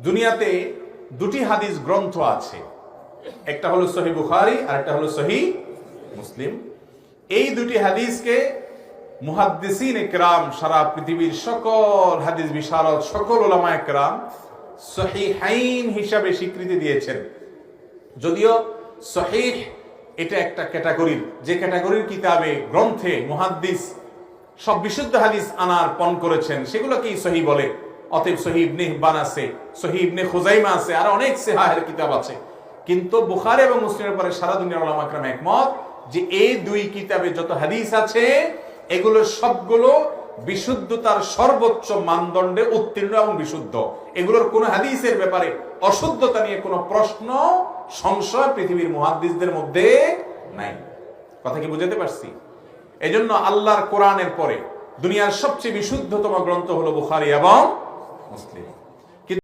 দুনিয়াতে দুটি হাদিস গ্রন্থ আছে, একটা হলো সহিহ বুখারী আর একটা হলো সহিহ মুসলিম। এই দুটি হাদিসকে মুহাদ্দিসিন ইকরাম, সারা পৃথিবীর সকল হাদিস বিশারদ, সকল উলামা ইকরাম সহিহাইন হিসাবে স্বীকৃতি দিয়েছেন। যদিও সহিহ এটা একটা ক্যাটাগরির, যে ক্যাটাগরির কিতাবে গ্রন্থে মুহাদ্দিস সব বিশুদ্ধ হাদিস আনার পণ করেছেন সেগুলোকেই সহিহ বলে। অতএব সহিহ ইবনে হিব্বান আছে, সহিহ ইবনে খুজাইমা আছে, আর অনেক সিহাহের কিতাব আছে। কিন্তু বুখারী এবং মুসলিমের পরে সারা দুনিয়ার উলামা ইকরাম একমত যে এই দুই কিতাবে যত হাদিস আছে এগুলো সবগুলো বিশুদ্ধতার সর্বোচ্চ মানদণ্ডে উত্তীর্ণ এবং বিশুদ্ধ। এগুলোর কোন হাদিসের ব্যাপারে অশুদ্ধতা নিয়ে কোনো প্রশ্ন সংশয় পৃথিবীর মুহাদ্দিসদের মধ্যে নাই। কথা কি বুঝাতে পারছি? এজন্য আল্লাহর কোরআনের পরে দুনিয়ার সবচেয়ে বিশুদ্ধতম গ্রন্থ হলো বুখারী এবং মুসলিম।